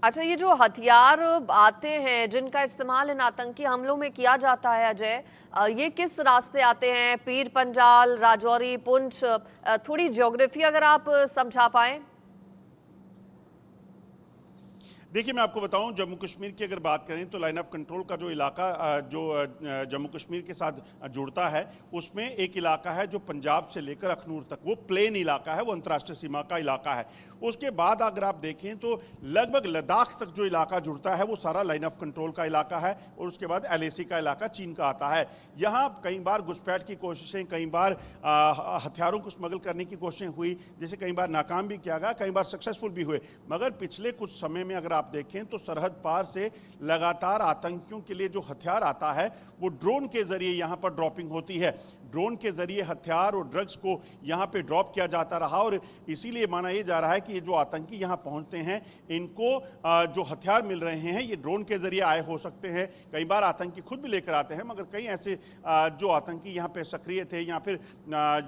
अच्छा, ये जो हथियार आते हैं जिनका इस्तेमाल इन आतंकी हमलों में किया जाता है अजय, ये किस रास्ते आते हैं? पीर पंजाल, राजौरी, पुंछ, थोड़ी ज्योग्राफी अगर आप समझा पाएं। देखिए, मैं आपको बताऊं, जम्मू कश्मीर की अगर बात करें तो लाइन ऑफ कंट्रोल का जो इलाका जो जम्मू कश्मीर के साथ जुड़ता है, उसमें एक इलाका है जो पंजाब से लेकर अखनूर तक, वो प्लेन इलाका है, वो अंतर्राष्ट्रीय सीमा का इलाका है। उसके बाद अगर आप देखें तो लगभग लद्दाख तक जो इलाका जुड़ता है वो सारा लाइन ऑफ कंट्रोल का इलाका है, और उसके बाद LAC का इलाका चीन का आता है। यहाँ कई बार घुसपैठ की कोशिशें, कई बार हथियारों को स्मगल करने की कोशिशें हुई, जैसे कई बार नाकाम भी किया गया, कई बार सक्सेसफुल भी हुए। मगर पिछले कुछ समय में अगर आप देखें तो सरहद पार से लगातार आतंकियों के लिए जो हथियार आता है वो ड्रोन के जरिए यहां पर ड्रॉपिंग होती है। ड्रोन के जरिए हथियार और ड्रग्स को यहां पे ड्रॉप किया जाता रहा, और इसीलिए माना यह जा रहा है कि ये जो आतंकी यहां पहुंचते हैं, इनको जो हथियार मिल रहे हैं ये ड्रोन के जरिए आए हो सकते हैं। कई बार आतंकी खुद भी लेकर आते हैं, मगर कई ऐसे जो आतंकी यहां पे सक्रिय थे या फिर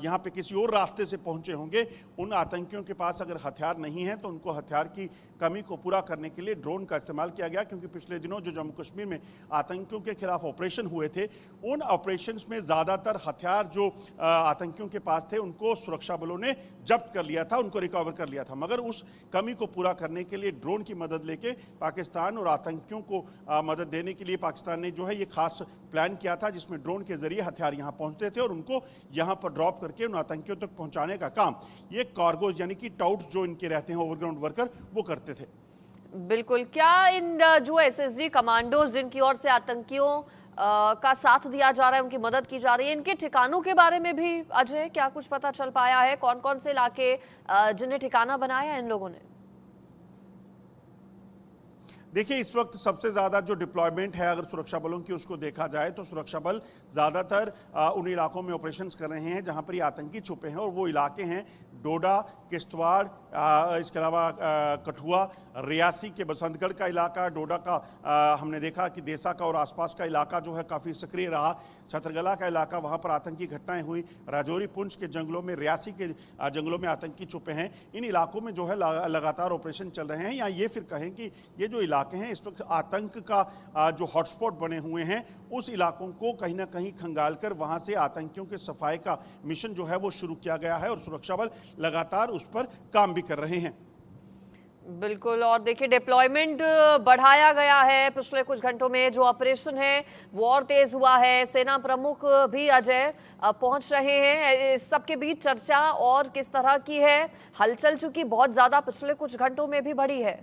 यहां पे किसी और रास्ते से पहुंचे होंगे, उन आतंकियों के पास अगर हथियार नहीं है तो उनको हथियार की कमी को पूरा करने के लिए ड्रोन का इस्तेमाल किया गया। क्योंकि पिछले दिनों जो जम्मू कश्मीर में आतंकियों के खिलाफ ऑपरेशन हुए थे, उन ऑपरेशंस में ज्यादातर हथियार जो आतंकियों के पास थे उनको सुरक्षा बलों ने जब्त कर लिया था, उनको रिकवर कर लिया था। मगर उस कमी को पूरा करने के लिए ड्रोन की मदद लेके पाकिस्तान और आतंकियों को मदद देने के लिए पाकिस्तान ने जो है ये खास प्लान किया था, जिसमें ड्रोन के जरिए हथियार यहां पहुंचते थे और उनको यहां पर ड्रॉप करके उन आतंकियों तक पहुंचाने का काम ये कार्गो यानी कि टाउट जो इनके रहते हैं ओवरग्राउंड वर्कर, वो करते थे। बिल्कुल। क्या इन जो SSG कमांडोज जिनकी ओर से आतंकियों का साथ दिया जा रहा है, उनकी मदद की जा रही है, इनके ठिकानों के बारे में भी अजय क्या कुछ पता चल पाया है? कौन कौन से इलाके जिन्हें ठिकाना बनाया है इन लोगों ने? देखिए, इस वक्त सबसे ज़्यादा जो डिप्लॉयमेंट है अगर सुरक्षा बलों की उसको देखा जाए तो सुरक्षा बल ज़्यादातर उन इलाकों में ऑपरेशंस कर रहे हैं जहां पर ये आतंकी छुपे हैं, और वो इलाके हैं डोडा, किश्तवाड़, इसके अलावा कठुआ, रियासी के बसंतगढ़ का इलाका, डोडा का हमने देखा कि देसा का और आसपास का इलाका जो है काफ़ी सक्रिय रहा, छतरगला का इलाका वहाँ पर आतंकी घटनाएं हुई, राजौरी पुंछ के जंगलों में, रियासी के जंगलों में आतंकी छुपे हैं। इन इलाकों में जो है लगातार ऑपरेशन चल रहे हैं, या ये फिर कहें कि ये जो इलाके हैं इस वक्त आतंक का जो हॉटस्पॉट बने हुए हैं, उस इलाकों को कहीं ना कहीं खंगाल कर वहाँ से आतंकियों के सफाई का मिशन जो है वो शुरू किया गया है, और सुरक्षा बल लगातार उस पर काम भी कर रहे हैं। बिल्कुल। और देखिए, डिप्लॉयमेंट बढ़ाया गया है पिछले कुछ घंटों में, जो ऑपरेशन है वो और तेज हुआ है। सेना प्रमुख भी अजय पहुंच रहे हैं। इस सब के बीच चर्चा और किस तरह की है? हलचल चूंकि बहुत ज्यादा पिछले कुछ घंटों में भी बढ़ी है।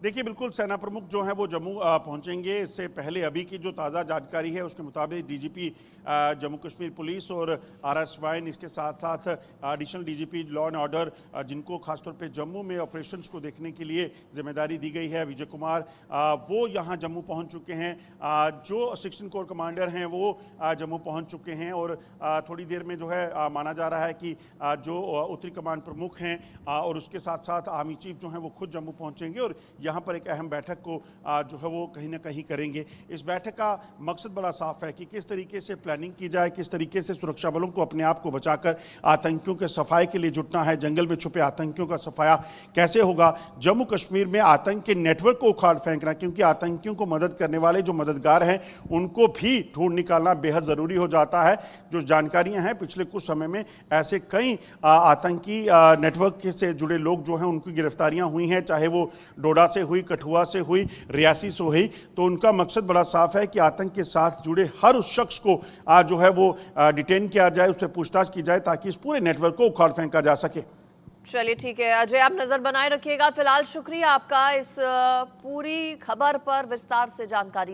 देखिए, बिल्कुल सेना प्रमुख जो है वो जम्मू पहुंचेंगे। इससे पहले अभी की जो ताज़ा जानकारी है उसके मुताबिक DGP जम्मू कश्मीर पुलिस और RSY, इसके साथ साथ additional DGP law and order, जिनको खासतौर पे जम्मू में ऑपरेशंस को देखने के लिए जिम्मेदारी दी गई है, विजय कुमार, वो यहाँ जम्मू पहुँच चुके हैं। जो 16 कोर कमांडर हैं वो जम्मू पहुँच चुके हैं, और थोड़ी देर में जो है माना जा रहा है कि जो उत्तरी कमान प्रमुख हैं और उसके साथ साथ आर्मी चीफ जो हैं वो खुद जम्मू पहुँचेंगे और यहाँ पर एक अहम बैठक को जो है वो कहीं ना कहीं करेंगे। इस बैठक का मकसद बड़ा साफ है कि किस तरीके से प्लानिंग की जाए, किस तरीके से सुरक्षा बलों को अपने आप को बचाकर आतंकियों के सफाई के लिए जुटना है, जंगल में छुपे आतंकियों का सफाया कैसे होगा, जम्मू कश्मीर में आतंक के नेटवर्क को उखाड़ फेंकना, क्योंकि आतंकियों को मदद करने वाले जो मददगार हैं उनको भी ढूंढ निकालना बेहद जरूरी हो जाता है। जो जानकारियां हैं पिछले कुछ समय में ऐसे कई आतंकी नेटवर्क से जुड़े लोग जो हैं उनकी गिरफ्तारियां हुई हैं, चाहे वो डोडा से हुई, कठुआ से हुई, रियासी से हुई। तो उनका मकसद बड़ा साफ है कि आतंक के साथ जुड़े हर उस शख्स को जो है वो डिटेन किया जाए, उससे पूछताछ की जाए, ताकि इस पूरे नेटवर्क को उखाड़ फेंका जा सके। चलिए ठीक है अजय, आप नजर बनाए रखिएगा। फिलहाल शुक्रिया आपका इस पूरी खबर पर विस्तार से जानकारी